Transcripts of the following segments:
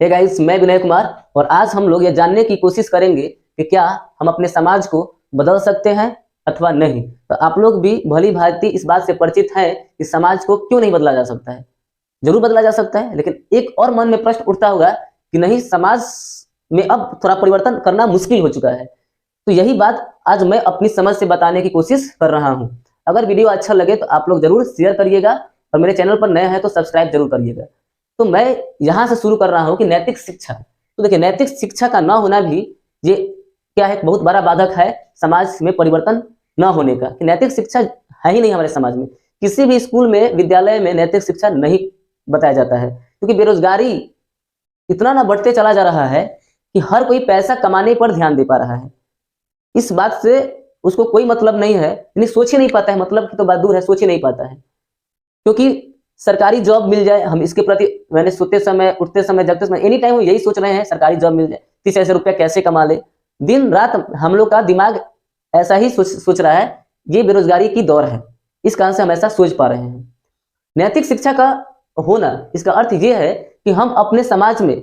Hey guys, मैं विनय कुमार और आज हम लोग ये जानने की कोशिश करेंगे कि क्या हम अपने समाज को बदल सकते हैं अथवा नहीं। तो आप लोग भी भली भांति इस बात से परिचित हैं कि समाज को क्यों नहीं बदला जा सकता है। जरूर बदला जा सकता है, लेकिन एक और मन में प्रश्न उठता होगा कि नहीं, समाज में अब थोड़ा परिवर्तन करना मुश्किल हो चुका है। तो यही बात आज मैं अपनी समझ से बताने की कोशिश कर रहा हूँ। अगर वीडियो अच्छा लगे तो आप लोग जरूर शेयर करिएगा और मेरे चैनल पर नए हैं तो सब्सक्राइब जरूर करिएगा। तो मैं यहाँ से शुरू कर रहा हूँ कि नैतिक शिक्षा। तो देखिए, नैतिक शिक्षा का ना होना भी ये क्या है, बहुत बड़ा बाधक है समाज में परिवर्तन न होने का। कि नैतिक शिक्षा है ही नहीं हमारे समाज में। किसी भी स्कूल में, विद्यालय में नैतिक शिक्षा नहीं बताया जाता है, क्योंकि बेरोजगारी इतना ना बढ़ते चला जा रहा है कि हर कोई पैसा कमाने पर ध्यान दे पा रहा है। इस बात से उसको कोई मतलब नहीं है, यानी सोच ही नहीं पाता है। मतलब की तो बात दूर है, सोच ही नहीं पाता है। क्योंकि सरकारी जॉब मिल जाए, हम इसके प्रति मैंने सोते समय, उठते समय, जगते समय एनी टाइम यही सोच रहे हैं, सरकारी जॉब मिल जाए, 30 ऐसे रुपया कैसे कमा ले। दिन रात हम लोग का दिमाग ऐसा ही सोच रहा है। ये बेरोजगारी की दौर है, इस कारण से हम ऐसा सोच पा रहे हैं। नैतिक शिक्षा का होना, इसका अर्थ ये है कि हम अपने समाज में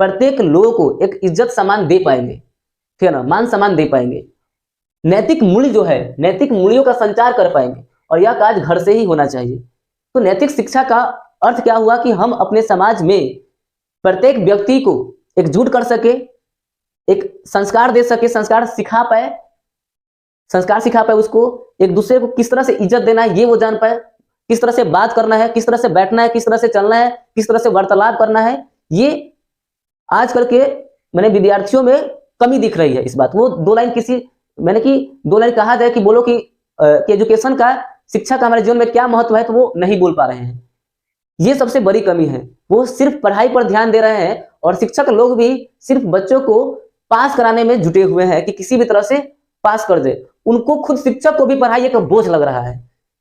प्रत्येक लोगों को एक इज्जत सम्मान दे पाएंगे, ठीक है ना, मान सम्मान दे पाएंगे। नैतिक मूल्य जो है, नैतिक मूल्यों का संचार कर पाएंगे, और यह कार्य घर से ही होना चाहिए। तो नैतिक शिक्षा का अर्थ क्या हुआ कि हम अपने समाज में प्रत्येक व्यक्ति को एकजुट कर सके, एक संस्कार दे सके, संस्कार सिखा पाए उसको, एक दूसरे को किस तरह से इज्जत देना है ये वो जान पाए, किस तरह से बात करना है, किस तरह से बैठना है, किस तरह से चलना है, किस तरह से वार्तालाप करना है। ये आजकल के मैंने विद्यार्थियों में कमी दिख रही है। इस बात वो दो लाइन कहा जाए कि बोलो कि एजुकेशन का, शिक्षा का हमारे जीवन में क्या महत्व है, तो वो नहीं बोल पा रहे हैं। ये सबसे बड़ी कमी है। वो सिर्फ पढ़ाई पर ध्यान दे रहे हैं और शिक्षक लोग भी सिर्फ बच्चों को पास कराने में जुटे हुए हैं कि किसी भी तरह से पास कर दे। उनको खुद शिक्षक को भी पढ़ाई का बोझ लग रहा है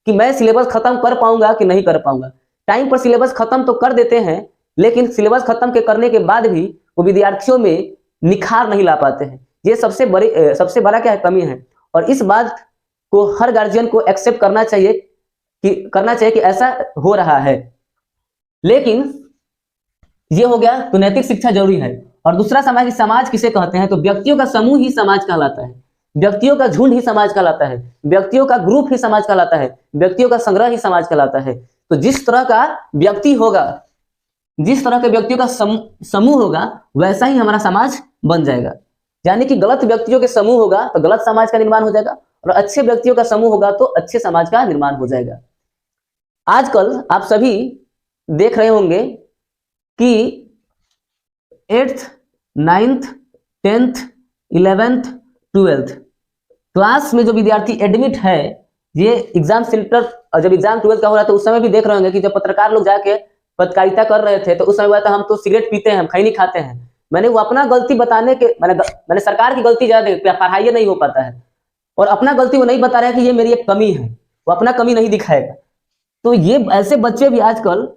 कि मैं सिलेबस खत्म कर पाऊंगा कि नहीं कर पाऊंगा। टाइम पर सिलेबस खत्म तो कर देते हैं, लेकिन सिलेबस खत्म करने के बाद भी वो विद्यार्थियों में निखार नहीं ला पाते हैं। ये सबसे बड़ा क्या है, कमी है। और इस बात को हर गार्जियन को एक्सेप्ट करना चाहिए कि ऐसा हो रहा है। लेकिन ये हो गया तो नैतिक शिक्षा जरूरी है। और दूसरा, समाज किसे कहते हैं, तो व्यक्तियों का समूह ही समाज कहलाता है, व्यक्तियों का झुंड ही समाज कहलाता है, व्यक्तियों का ग्रुप ही समाज कहलाता है, व्यक्तियों का संग्रह ही समाज कहलाता है। तो जिस तरह का व्यक्ति होगा, जिस तरह के व्यक्तियों का समूह होगा, वैसा ही हमारा समाज बन जाएगा। यानी कि गलत व्यक्तियों के समूह होगा तो गलत समाज का निर्माण हो जाएगा, और अच्छे व्यक्तियों का समूह होगा तो अच्छे समाज का निर्माण हो जाएगा। आजकल आप सभी देख रहे होंगे कि 8th, 9th, 10th, 11th, 12th class में जो विद्यार्थी एडमिट है, ये एग्जाम सेंटर, जब एग्जाम 12th का हो रहा था उस समय भी देख रहे होंगे कि जब पत्रकार लोग जाके पत्रकारिता कर रहे थे तो उस समय बोला था हम तो सिगरेट पीते हैं, हम खैनी खाते हैं। मैंने वो अपना गलती बताने के, मैंने सरकार की गलती ज्यादा, पढ़ाई नहीं हो पाता है, और अपना गलती वो नहीं बता रहा है कि ये मेरी एक कमी है, वो अपना कमी नहीं दिखाएगा। तो ये ऐसे बच्चे भी आजकल,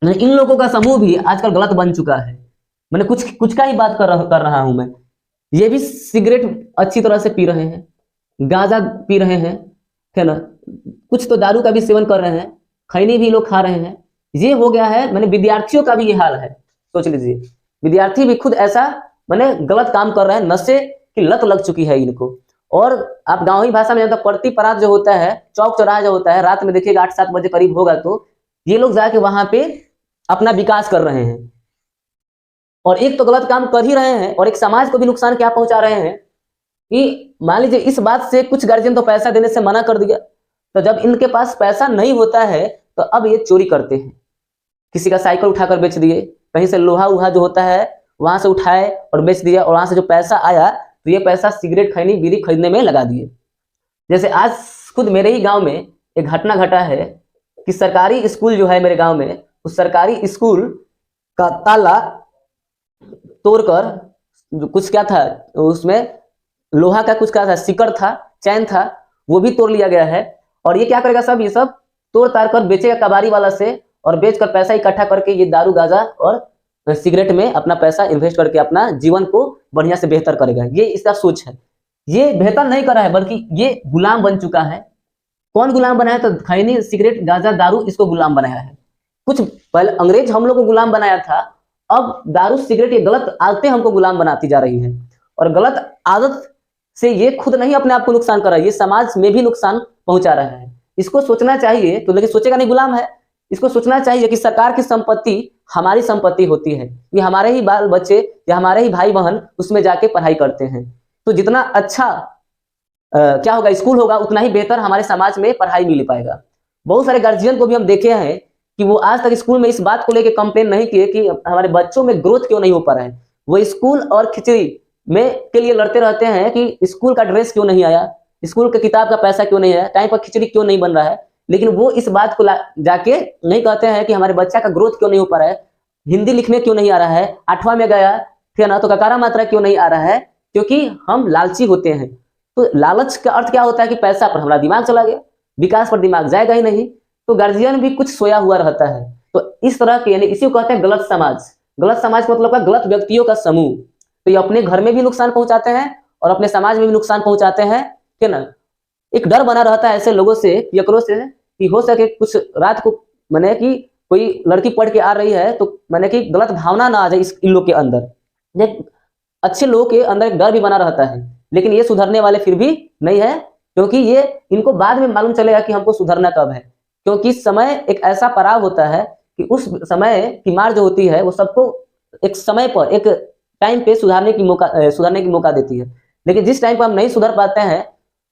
इन लोगों का समूह भी आजकल गलत बन चुका है। मैंने कुछ का ही बात कर रहा हूं मैं। ये भी सिगरेट अच्छी तरह से पी रहे हैं, गांजा पी रहे हैं, है ना, कुछ तो दारू का भी सेवन कर रहे हैं, खैनी भी लोग खा रहे हैं। ये हो गया है। मैंने विद्यार्थियों का भी ये हाल है। सोच लीजिए, विद्यार्थी भी खुद ऐसा मैंने गलत काम कर रहे हैं, नशे की लत लग चुकी है इनको। और आप गांवी भाषा में जानते हैं, पड़ती परात जो होता है, चौक चौराहा जो होता है, रात में देखिएगा 8-7 बजे करीब होगा, तो ये लोग जाके वहां पे अपना विकास कर रहे हैं। और एक तो गलत काम कर ही रहे हैं, और एक समाज को भी नुकसान क्या पहुंचा रहे हैं कि मान लीजिए इस बात से कुछ गार्जियन तो पैसा देने से मना कर दिया, तो जब इनके पास पैसा नहीं होता है तो अब ये चोरी करते हैं। किसी का साइकिल उठाकर बेच दिए, कहीं से लोहा उहा जो होता है वहां से उठाए और बेच दिया, और वहां से जो पैसा आया तो ये पैसा सिगरेट, खैनी, बीड़ी खरीदने में लगा दिए। जैसे आज खुद मेरे ही गांव में एक घटना घटा है कि सरकारी स्कूल जो है मेरे गांव में, उस सरकारी स्कूल का ताला तोड़कर, कुछ क्या था उसमें, लोहा का कुछ क्या था, सिकड़ था, चैन था, वो भी तोड़ लिया गया है। और ये क्या करेगा, सब ये सब तोड़ ताड़ कर बेचेगा कबाड़ी वाला से, और बेचकर पैसा इकट्ठा करके ये दारू गांजा और सिगरेट में अपना पैसा इन्वेस्ट करके अपना जीवन को बढ़िया से बेहतर करेगा। ये इसका सोच है। ये बेहतर नहीं कर रहा है, बल्कि ये गुलाम बन चुका है। कौन गुलाम बनाया, तो खैनी, सिगरेट, गांजा, दारू, इसको गुलाम बनाया है। कुछ पहले अंग्रेज हम लोग को गुलाम बनाया था, अब दारू सिगरेट ये गलत आदतें हमको गुलाम बनाती जा रही हैं, और गलत आदत से ये खुद नहीं अपने आप को नुकसान कर रहा है, ये समाज में भी नुकसान पहुंचा रहा है। इसको सोचना चाहिए, तो लेकिन सोचेगा नहीं, गुलाम है। इसको सोचना चाहिए कि सरकार की संपत्ति हमारी संपत्ति होती है, ये हमारे ही बाल बच्चे या हमारे ही भाई बहन उसमें जाके पढ़ाई करते हैं। तो जितना अच्छा क्या होगा, स्कूल होगा, उतना ही बेहतर हमारे समाज में पढ़ाई मिल पाएगा। बहुत सारे गार्जियन को भी हम देखे हैं कि वो आज तक स्कूल में इस बात को लेकर कंप्लेन नहीं किए कि हमारे बच्चों में ग्रोथ क्यों नहीं हो पा रहा है। वो स्कूल और खिचड़ी में के लिए लड़ते रहते हैं कि स्कूल का ड्रेस क्यों नहीं आया, स्कूल के किताब का पैसा क्यों नहीं आया, टाइम पर खिचड़ी क्यों नहीं बन रहा है। लेकिन वो इस बात को जाके नहीं कहते हैं कि हमारे बच्चा का ग्रोथ क्यों नहीं हो पा रहा है, हिंदी लिखने क्यों नहीं आ रहा है, 8वां में गया ठीक है ना, तो ककारा मात्रा क्यों नहीं आ रहा है, क्योंकि हम लालची होते हैं। तो लालच का अर्थ क्या होता है कि पैसा पर हमारा दिमाग चला गया, विकास पर दिमाग जाएगा ही नहीं, तो गार्जियन भी कुछ सोया हुआ रहता है। तो इस तरह के, यानी इसी को कहते हैं गलत समाज। गलत समाज मतलब का गलत व्यक्तियों का समूह। तो ये अपने घर में भी नुकसान पहुंचाते हैं और अपने समाज में भी नुकसान पहुंचाते हैं, ठीक है ना। एक डर बना रहता है ऐसे लोगों से, यकरों से, कि हो सके कुछ रात को माने कि कोई लड़की पढ़ के आ रही है तो माने कि गलत भावना ना आ जाए इन लोग के अंदर। अच्छे लोगों के अंदर एक डर भी बना रहता है, लेकिन ये सुधरने वाले फिर भी नहीं है, क्योंकि ये इनको बाद में मालूम चलेगा कि हमको सुधरना कब है। क्योंकि समय एक ऐसा पड़ाव होता है कि उस समय की मार जो होती है वो सबको एक समय पर, एक टाइम पे सुधरने की मौका देती है। लेकिन जिस टाइम पर हम नहीं सुधर पाते हैं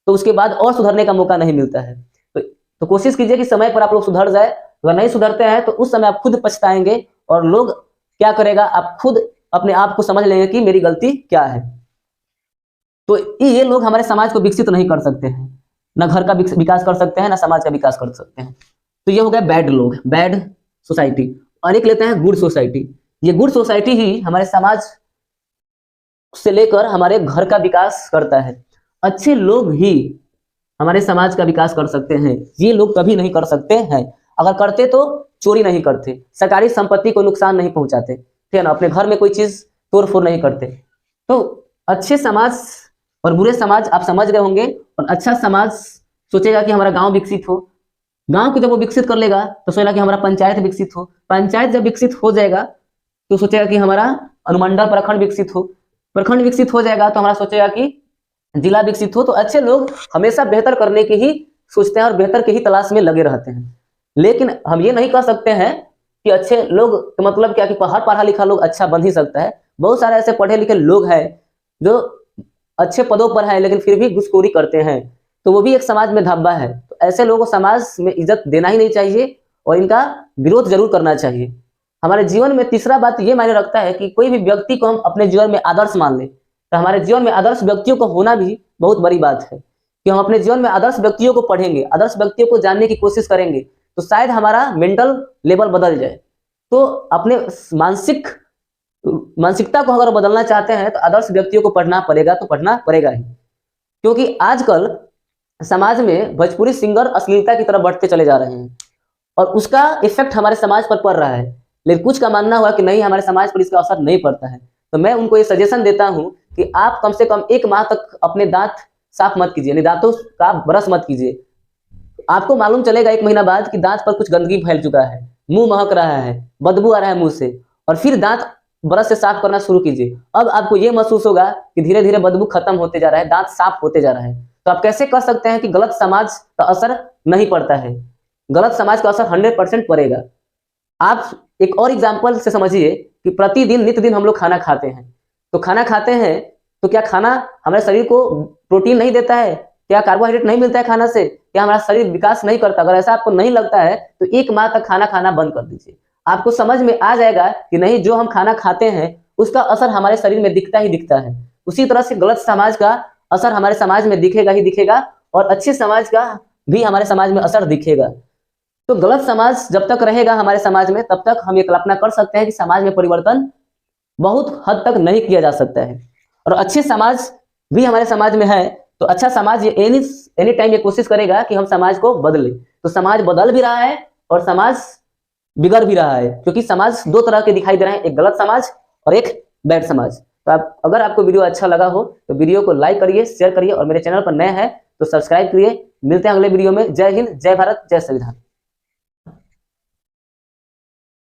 तो उसके बाद और सुधरने का मौका नहीं मिलता है। तो कोशिश कीजिए कि समय पर आप लोग सुधर जाए। अगर नहीं सुधरते हैं तो उस समय आप खुद पछताएंगे, और लोग क्या करेगा, आप खुद अपने आप को समझ लेंगे कि मेरी गलती क्या है। तो ये लोग हमारे समाज को विकसित नहीं कर सकते हैं, ना घर का विकास कर सकते हैं, ना समाज का विकास कर सकते हैं। तो ये हो गया बैड लोग, बैड सोसाइटी। और एक लेते हैं गुड सोसाइटी। ये गुड सोसाइटी ही हमारे समाज से लेकर हमारे घर का विकास करता है। अच्छे लोग ही हमारे समाज का विकास कर सकते हैं, ये लोग कभी नहीं कर सकते हैं। अगर करते तो चोरी नहीं करते, सरकारी संपत्ति को नुकसान नहीं पहुंचाते, ठीक है ना, अपने घर में कोई चीज तोड़ फोड़ नहीं करते। तो अच्छे समाज और बुरे समाज आप समझ गए होंगे। और अच्छा समाज सोचेगा कि हमारा गांव विकसित हो, गांव को जब वो विकसित कर लेगा तो सोचेगा कि हमारा पंचायत विकसित हो, पंचायत जब विकसित हो जाएगा तो सोचेगा कि हमारा अनुमंडल प्रखंड विकसित हो, प्रखंड विकसित हो जाएगा तो हमारा सोचेगा कि जिला विकसित हो। तो अच्छे लोग हमेशा बेहतर करने की ही सोचते हैं और बेहतर के ही तलाश में लगे रहते हैं। लेकिन हम ये नहीं कह सकते हैं कि अच्छे लोग तो मतलब क्या कि हर पढ़ा लिखा लोग अच्छा बन ही सकता है। बहुत सारे ऐसे पढ़े लिखे लोग हैं जो अच्छे पदों पर हैं लेकिन फिर भी घुसखोरी करते हैं, तो वो भी एक समाज में धब्बा है। तो ऐसे लोगों को समाज में इज्जत देना ही नहीं चाहिए और इनका विरोध जरूर करना चाहिए। हमारे जीवन में तीसरा बात ये मायने रखता है कि कोई भी व्यक्ति को हम अपने जीवन में आदर्श मान लें, तो हमारे जीवन में आदर्श व्यक्तियों को होना भी बहुत बड़ी बात है कि हम अपने जीवन में आदर्श व्यक्तियों को पढ़ेंगे, आदर्श व्यक्तियों को जानने की कोशिश करेंगे, तो शायद हमारा मेंटल लेवल बदल जाए। तो अपने मानसिकता को अगर बदलना चाहते हैं तो आदर्श व्यक्तियों को पढ़ना पड़ेगा, तो पढ़ना पड़ेगा ही। क्योंकि आजकल समाज में भोजपुरी सिंगर अश्लीलता की तरफ बढ़ते चले जा रहे हैं और उसका इफेक्ट हमारे समाज पर पड़ रहा है। लेकिन कुछ का मानना हुआ कि नहीं, हमारे समाज पर इसका असर नहीं पड़ता है। तो मैं उनको ये सजेशन देता हूं कि आप कम से कम 1 माह तक अपने दांत साफ मत कीजिए, यानी दांतों का ब्रश मत कीजिए। आपको मालूम चलेगा 1 महीना बाद कि दांत पर कुछ गंदगी फैल चुका है, मुंह महक रहा है, बदबू आ रहा है मुंह से, और फिर दांत ब्रश से साफ करना शुरू कीजिए। अब आपको यह महसूस होगा कि धीरे धीरे बदबू खत्म होते जा रहा है, दांत साफ होते जा रहा है। तो आप कैसे कह सकते हैं कि गलत समाज का असर नहीं पड़ता है? गलत समाज का असर 100% पड़ेगा। आप एक और एग्जाम्पल से समझिए कि प्रतिदिन नित्य दिन हम लोग खाना खाते हैं, तो खाना खाते हैं तो क्या खाना हमारे शरीर को प्रोटीन नहीं देता है? क्या कार्बोहाइड्रेट नहीं मिलता है खाना से? क्या हमारा शरीर विकास नहीं करता? अगर ऐसा आपको नहीं लगता है तो 1 माह तक खाना खाना बंद कर दीजिए। आपको समझ में आ जाएगा कि नहीं, जो हम खाना खाते हैं उसका असर हमारे शरीर में दिखता ही दिखता है। उसी तरह से गलत समाज का असर हमारे समाज में दिखेगा ही दिखेगा और अच्छे समाज का भी हमारे समाज में असर दिखेगा। तो गलत समाज जब तक रहेगा हमारे समाज में, तब तक हम ये कल्पना कर सकते हैं कि समाज में परिवर्तन बहुत हद तक नहीं किया जा सकता है। और अच्छे समाज भी हमारे समाज में है, तो अच्छा समाज ये एनी टाइम ये कोशिश करेगा कि हम समाज को बदले। तो समाज बदल भी रहा है और समाज बिगड़ भी रहा है, क्योंकि समाज 2 तरह के दिखाई दे रहे हैं, एक गलत समाज और एक बैड समाज। तो अगर आपको वीडियो अच्छा लगा हो तो वीडियो को लाइक करिए, शेयर करिए और मेरे चैनल पर नए हैं तो सब्सक्राइब करिए। मिलते हैं अगले वीडियो में। जय हिंद, जय भारत, जय संविधान।